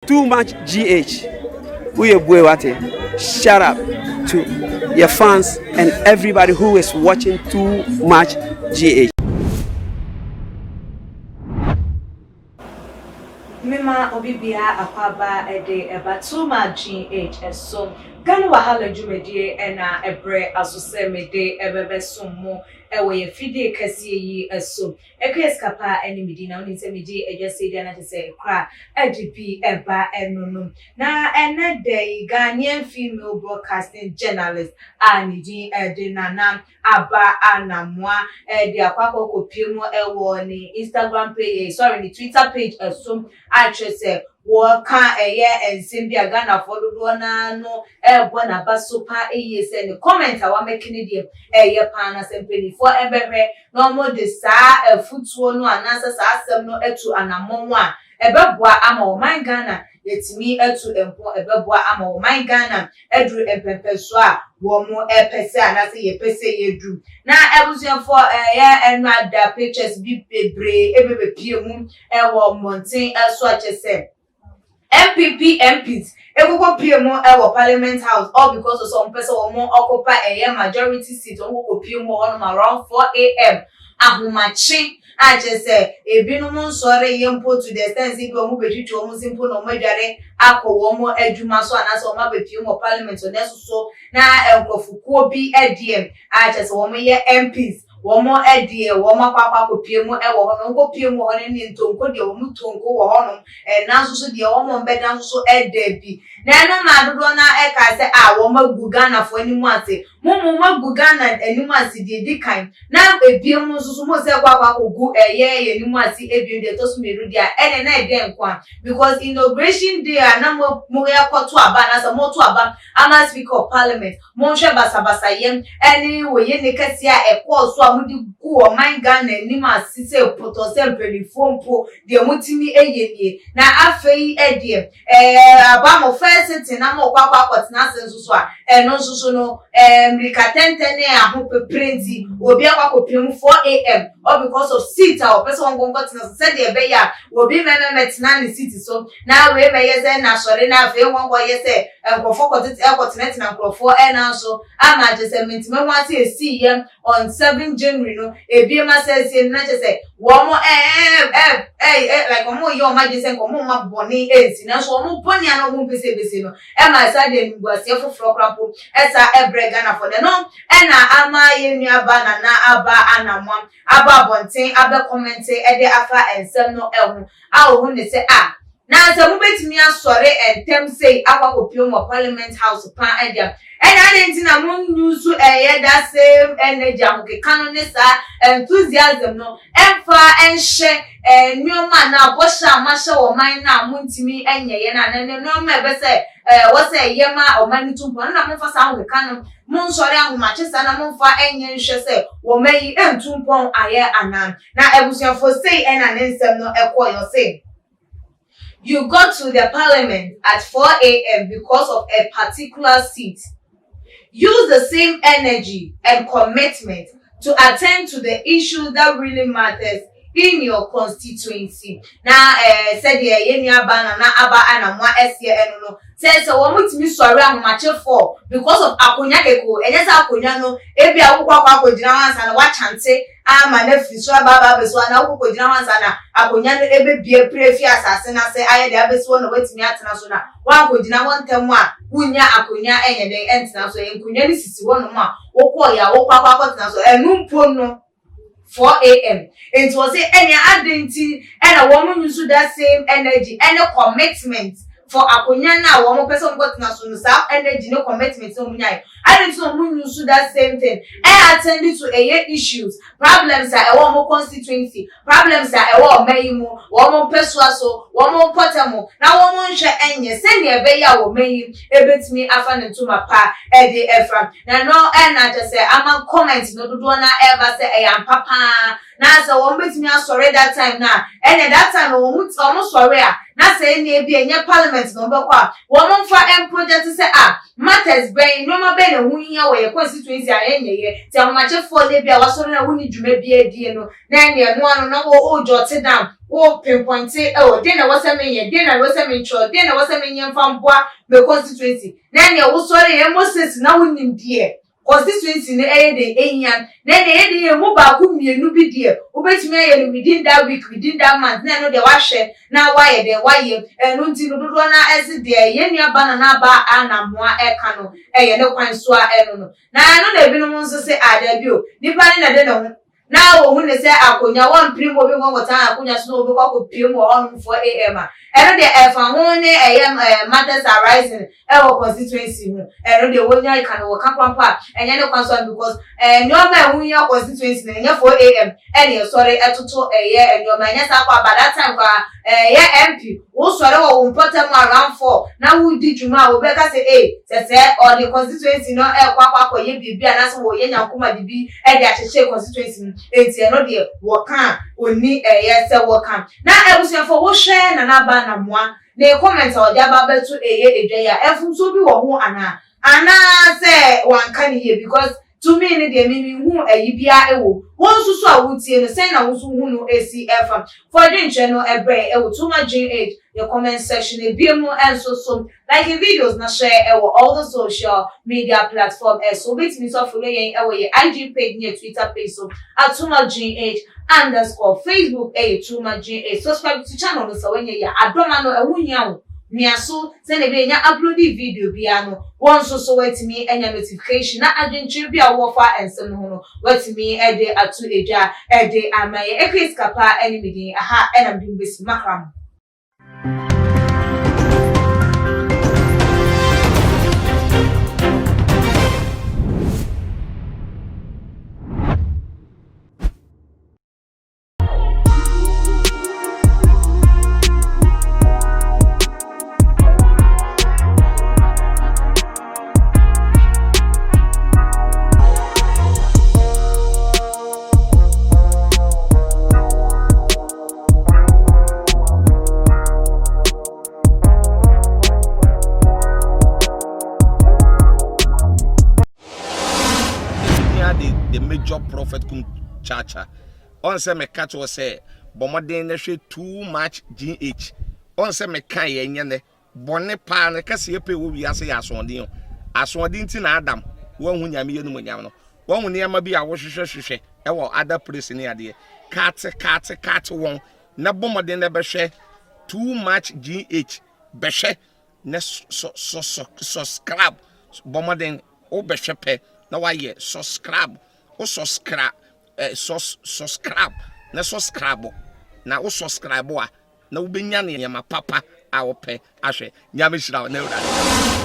Too much GH. Shout out to your fans and everybody who is watching Too Much GH. Mima Obibia Akwaba Ede Eba Too Much GH so Ghana wahala dwumedie na ebre asose mede ebebe sommo ewe ye fide kase yi eso ekeskapa eni medina oni se meje ejase dia na se kra NPP eba enunum na enede Ghanaian female broadcasting journalist aniji edinana aba Anamoah de akwakọ kopiemu ewo ni Instagram page ni Twitter page eso actress Waka and Simbia Ghana for the no bona basopa se the comment I making it panas and penny for no more the sa foot no answer sa no to Anamoah ebeboa ama my Ghana let me to empo ebeboa ama my Ghana edru empepe so a wo mo epese anase ye pese ye dru na ebusuan for enada pictures bi bebre ebebe pie mu wo mountain so achese NPP MPs ego PMO ewo Parliament House all because of some person or more occupy a majority seat on go PMO on around 4 a.m. Ahumachi I just say a binumun sorry yempo to the extent if you move to almost simple no majare ako womo eduma so and so ma be PMO Parliament so neso so na enkofukuo bi ediem I just womo ye MPs womo edie womo kwakwa ko PMO ewo hono go PMO hono ni ntonko de womo tonko wo hono nanso so de womo mbeda nso so edabi na no ma dodo na eka se womo gu Ghana fo animu ase mumu magu Ghana animu ase de dikan na ebiem nso so mo se kwakwa ko gu ye animu ase ebiem de to so meru dia ene na ede nkwa because inauguration day na mo ya kwato aba na so mo to aba ama speaker of parliament mo hwe basabasa yem ene we ye ne kasia ekọ so amudi gu o man Ghana animu ase se poto se pelifompo de mutimi eyenie na afei ede aba mo first na mo kwakwa kwatena se nso so a eno nso so no rikatentene ahope printi obi akwakopiem 4 a.m. or because of seat or person won go tina said the be ya obi memetina ni seat so na we me yese na sori na fe won go yese enkofo kwatena tina nkrofo na so ama adjustment me wan say see yem on 7 January no ebi ma say na say wo mo like omo yo ma je say komo ma boni ezi na so omo boni ana omo pese bese no e ma sa de nguase foforo krapo esa ebre Ghana for the no ena ama ye nuaba na aba Anamoah aba bonten aba comment e de afa ensem no ehu a ohu ne se na se mo betimi asore entem sei akwakopio mo Parliament House pan edia ena nti na mo nyusu that same energy amuke kanu ne sa enthusiasm no emfa enhye nyoma na bosha masha wo man na muntimi enyeye na no ma be se wo se yema o man tumpo na mo fa sa amuke kanu mo nsore ahomache sa na mo fa enye nhwe se wo mayi entumpo aye anan na ebusuafo sei ena ne nsem no ekoyo sei you go to the parliament at 4 a.m. because of a particular seat. Use the same energy and commitment to attend to the issue that really matters in your constituency. Na said ye aba na aba Anamoah esie eno no say so wo mutimi sori ahomache for because of akonya keko enye sa akonya no ebi awukwa akogina wansa na wa chante ama na fiso baba beso na akogina wansa na akonya no ebe bie prefi asase na say aye de abeso no watimi atena so na wa akogina wontem a wunya akonya enye de entina so enkonya ni sisi wono ma wokọ ya wokwa akotena so enumpo no 4 a.m. It was any identity and a woman use that same energy and a commitment for Akonyana, one person got national energy, no commitment. So I didn't know who use that same thing. I attended to a issues, problems are a one more constituency, problems are a one mayimo, one more persuaso, one more potamo. Now one more share any send me a beya or may a bit me afan to my pa, Eddie Ephraim. Now no, and I just say, I'm a comment, no do not ever say I am papa. na say won betimi asore that time na and that time won sore a na say na bi enye parliament no be kwa won fa project say matters ben no ma be na hu hia we constituency a enye ye ti ahomache for le bia wasore na woni dwuma bi adie no na ne no anu na wo jot down wo pinpoint say dey na wose menye dey na wose mencho dey na wose menye mfamboa me constituency na ne wo sore ye Moses na wonim die constituency ne de enyan na de ye mu ba ku mienu bi die obetimi aye within that week within that month na no de wa hwe na wa ye de wa ye enu nti no dodo na ese de ye nua ba na ba Anamoah eka no ye ne kwan so a enu no na no na ebinom nso se ada bi o nipa ne na de no na wo hu ne se akonya won primo bi ngon wota akonya so no bi ko primo on 4 am eno de efa ho ne matters arising wo constituency hu eno de wonya kan wo kapampa enye ne kwan so because nyoma hu ya constituency na enye 4 am ene sorry etoto nyoma enye sa kwa by that time kwa MP wo sore wo important around 4 na wo di juma wo be ka say se or the constituency no kwa ye bibia na so wo ye nyankoma bibi de ahyeche constituency enti eno de wo kan oni se wo kan na ebusuafo wo hwe na ba Anamoah na comment o dia ba betu edwa ya efumso bi wo ho ana se wan kan here because to me ne de me hu bia ewo won susu a wutie no say na wusu hu no ACF for the channel ebre ewo too much age your comment section e bi mu enso like the videos na share ewo all the social media platform so bit me so follow yen ewo ye IG page ne Twitter page so @tumaGH_ Facebook tumaGH subscribe to channel no so when ye adoma no ewu nya miaso se ne be nya upload video bia no won so wetimi enya notification na adwentre bia wo fa ensem ho no wetimi de atu edwa de amaye ekris kapa enimidi aha enam dum besi makram. The major prophet kum chacha on say me catch was say bomoden na hwe too much GH on say me kan ye nyene bone pa na kase epe wo wi ase ya asonde nti na Adam wo hu nyame ye no nyam no wo hu ne ma bi a wo hwehwehwehwe e wo other place ne ade kat won na bomoden na be hwe too much GH be hwe na subscribe bomoden o be hwe pe na wa ye subscribe o subscribe subscribe na subscribe na o subscribe a na wo benya ne yama papa a wo pe ahwe nyame hira na ura